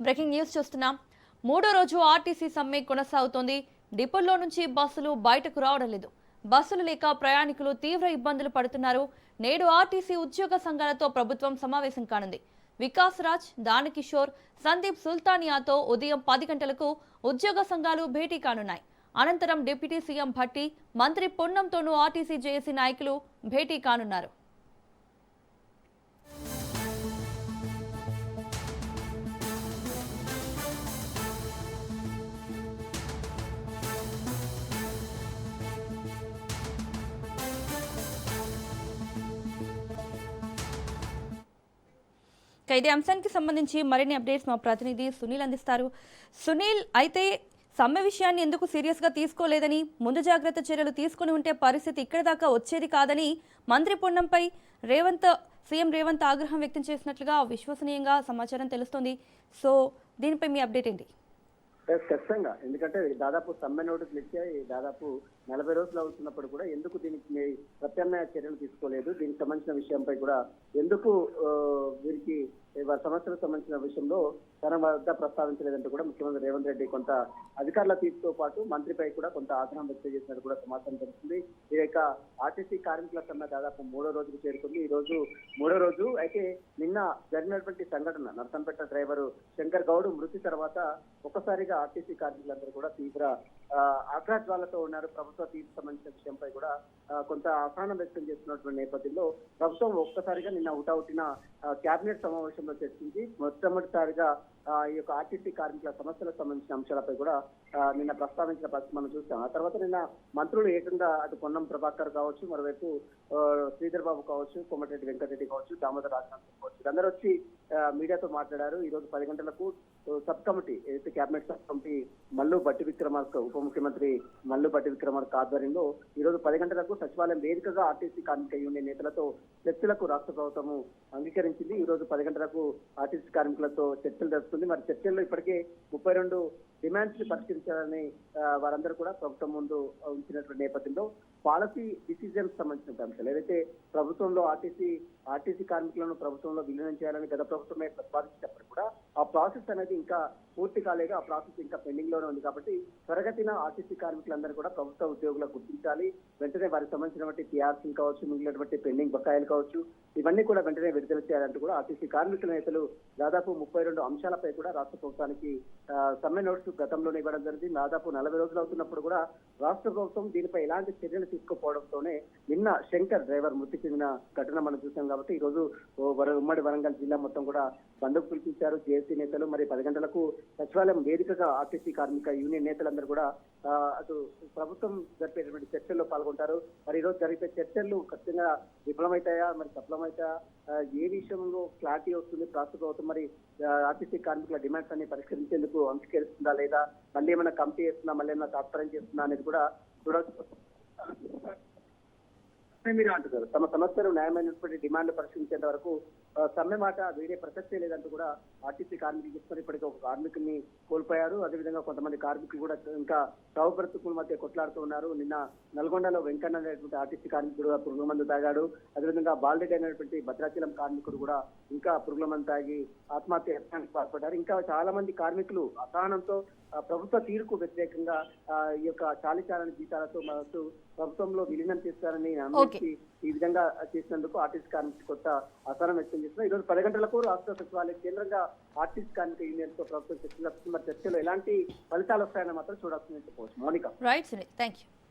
Breaking news చూస్తున్నాం. మూడో రోజు ఆర్టీసీ సమ్మె కొనసాగుతోంది. డిపోల్లో నుంచి బస్సులు బయటకు రావడం లేదు. బస్సులు లేక ప్రయాణికులు తీవ్ర ఇబ్బందులు పడుతున్నారు. నేడు ఆర్టీసీ ఉద్యోగ సంఘాలతో ప్రభుత్వం సమావేశం కానుంది. వికాస్ రాజ్, దానకిషోర్, సందీప్ సుల్తానియాతో ఉదయం 10 గంటలకు ఉద్యోగ సంఘాలు భేటీ కానున్నాయి. అనంతరం డిప్యూటీ సీఎం భట్టి, మంత్రి పొన్నంతోనూ ఆర్టీసీ జేఏసీ నాయకులు భేటీ కానున్నారు. ఇదే అంశానికి సంబంధించి మరిన్ని అప్డేట్స్ మా ప్రతినిధి సునీల్ అందిస్తారు. సునీల్, అయితే సమ్మె విషయాన్ని ఎందుకు సీరియస్ గా తీసుకోలేదని, ముందు జాగ్రత్త చర్యలు తీసుకుని ఉంటే పరిస్థితి ఇక్కడి దాకా వచ్చేది కాదని మంత్రి పొన్నంపై సీఎం రేవంత్ ఆగ్రహం వ్యక్తం చేసినట్లుగా విశ్వసనీయంగా సమాచారం తెలుస్తోంది. సో దీనిపై మీ అప్డేట్ ఏంటి? ఖచ్చితంగా, ఎందుకంటే దాదాపు సమ్మె నోటీసులు ఇచ్చాయి. దాదాపు 40 రోజులు అవుతున్నప్పుడు కూడా ఎందుకు దీనికి ప్రత్యామ్నాయ చర్యలు తీసుకోలేదు, దీనికి సంబంధించిన విషయంపై కూడా ఎందుకు వీరికి సమస్యలకు సంబంధించిన విషయంలో తన వద్ద ప్రస్తావించలేదంటూ కూడా ముఖ్యమంత్రి రేవంత్ రెడ్డి కొంత అధికారుల తీరుతో పాటు మంత్రిపై కూడా కొంత ఆగ్రహం వ్యక్తం చేసినట్టు కూడా సమాచారం తెలుస్తుంది. ఈ యొక్క ఆర్టీసీ కార్మికుల సమ్మె దాదాపు 3వ రోజుకు చేరుకుంది. ఈ రోజు 3వ రోజు. అయితే నిన్న జరిగినటువంటి సంఘటన, నర్సంపేట డ్రైవరు శంకర్ గౌడ్ మృతి తర్వాత ఒక్కసారిగా ఆర్టీసీ కార్మికులందరూ కూడా తీవ్ర ఆగ్రహజ్వాలతో ఉన్నారు. ప్రభుత్వ తీర్పు సంబంధించిన విషయంపై కూడా కొంత అసహనం వ్యక్తం చేస్తున్నటువంటి నేపథ్యంలో ప్రభుత్వం ఒక్కసారిగా నిన్న హుటాహుటిన కేబినెట్ సమావేశంలో చర్చించి మొట్టమొదటిసారిగా ఈ యొక్క ఆర్టీసీ కార్మికుల సమస్యలకు సంబంధించిన అంశాలపై కూడా నిన్న ప్రస్తావించిన పరిస్థితి మనం చూస్తాం. ఆ తర్వాత నిన్న మంత్రులు ఏకంగా అటు పొన్నం ప్రభాకర్ కావచ్చు, మరోవైపు శ్రీధర్ బాబు కావచ్చు, కోమటిరెడ్డి వెంకటరెడ్డి కావచ్చు, దామోదర్ రాజనాథ్ కావచ్చు, అందరూ వచ్చి మీడియాతో మాట్లాడారు. ఈ రోజు 10 గంటలకు సబ్ కమిటీ, ఏదైతే cabinet sub committee Mallu Bhatti Vikramarka, ఉప ముఖ్యమంత్రి మల్లు భట్టి విక్రమార్క ఆధ్వర్యంలో ఈ రోజు 10 గంటలకు సచివాలయం వేదికగా ఆర్టీసీ కార్మిక యూనియన్ నేతలతో చర్చలకు రాష్ట్ర ప్రభుత్వము అంగీకరించింది. ఈ రోజు 10 గంటలకు ఆర్టీసీ కార్మికులతో చర్చలు జరుపుతుంది. మరి చర్చల్లో ఇప్పటికే 32 డిమాండ్స్ ని పరిష్కరించాలని వారందరూ కూడా ప్రభుత్వం ముందు ఉంచినటువంటి నేపథ్యంలో పాలసీ డిసిజన్స్ సంబంధించిన అంశాలు, ఏదైతే ప్రభుత్వంలో ఆర్టీసీ కార్మికులను ప్రభుత్వంలో విలీనం చేయాలని గత ప్రభుత్వమే ప్రతిపాదించినప్పుడు కూడా ఆ ప్రాసెస్ అనేది ఇంకా పూర్తి కాలేదు. ఆ ప్రాసెస్ ఇంకా పెండింగ్ లోనే ఉంది. కాబట్టి త్వరగతిన ఆర్టీసీ కార్మికులందరూ కూడా ప్రభుత్వ ఉద్యోగులకు గుర్తించాలి. వెంటనే వారికి సంబంధించినటువంటి టీఆర్సీ కావచ్చు, మిగిలినటువంటి పెండింగ్ బకాయిలు కావచ్చు, ఇవన్నీ కూడా వెంటనే విడుదల చేయాలంటూ కూడా ఆర్టీసీ కార్మికుల నేతలు దాదాపు 32 అంశాలపై కూడా రాష్ట్ర ప్రభుత్వానికి సమ్మె నోటీసు గతంలోనే ఇవ్వడం జరిగింది. దాదాపు 40 రోజులు అవుతున్నప్పుడు కూడా రాష్ట్ర ప్రభుత్వం దీనిపై ఎలాంటి చర్యలు తీసుకోకపోవడంతోనే నిన్న శంకర్ డ్రైవర్ మృతి చెందిన ఘటన మనం చూసాం. కాబట్టి ఈ రోజు ఉమ్మడి వరంగల్ జిల్లా మొత్తం కూడా బంద్కు పిలిపించారు జేఏసీ నేతలు. మరి 10 గంటలకు సచివాలయం వేదికగా ఆర్టీసీ కార్మిక యూనియన్ నేతలందరూ కూడా అటు ప్రభుత్వం జరిపేటువంటి చర్చల్లో పాల్గొంటారు. మరి ఈ రోజు జరిపే చర్చలు ఖచ్చితంగా విఫలమవుతాయా, మరి సఫలమవుతాయా, ఏ విషయంలో క్లారిటీ వస్తుంది రాష్ట్ర ప్రభుత్వం, మరి ఆర్టీసీ కార్మికుల డిమాండ్స్ అన్ని పరిష్కరించేందుకు అంగీకరిస్తుందా లేదా, మళ్ళీ ఏమైనా కమిటీ చేస్తుందా, మళ్ళీ ఏమైనా తాత్పర్యం చేస్తుందా అనేది కూడా మీరు అంటున్నారు. తమ సమస్యలు న్యాయమైనటువంటి డిమాండ్లు పరిశీలించేంత వరకు సమ్మె మాట వేరే ప్రసక్తే లేదంటూ కూడా ఆర్టీసీ కార్మికులు చెప్తున్నారు. ఇప్పటికీ ఒక కార్మికుని కోల్పోయారు. అదేవిధంగా కొంతమంది కార్మికులు కూడా ఇంకా చావు బ్రతుకుల మధ్య కొట్లాడుతూ ఉన్నారు. నిన్న నల్గొండలో వెంకన్న అనేటువంటి ఆర్టీసీ కార్మికుడు పురుగుల మందు తాగాడు. అదేవిధంగా బాల్రెడ్డి అనేటువంటి భద్రాచలం కార్మికుడు కూడా ఇంకా పురుగుల మందు తాగి ఆత్మహత్యకి పాల్పడ్డారు. ఇంకా చాలా మంది కార్మికులు అసహనంతో ప్రభుత్వ తీరుకు వ్యతిరేకంగా ఈ యొక్క చాలిచాలని జీతాలతో మనకు ప్రభుత్వంలో విలీనం చేస్తారని నమ్మించి ఈ విధంగా చేసినందుకు ఆర్టీసీ కార్మికులు కొత్త అసహనం వ్యక్తం చేస్తున్నారు. ఈ రోజు 10 గంటలకు రాష్ట్ర సచివాలయం కేంద్రంగా ఆర్టీసీ కార్మిక యూనియన్ తో ప్రభుత్వం చర్చలు, చర్చలో ఎలాంటి ఫలితాలు వస్తాయని మాత్రం చూడాల్సింది చెప్పవచ్చు. Mounika. Right Sunil, thank you.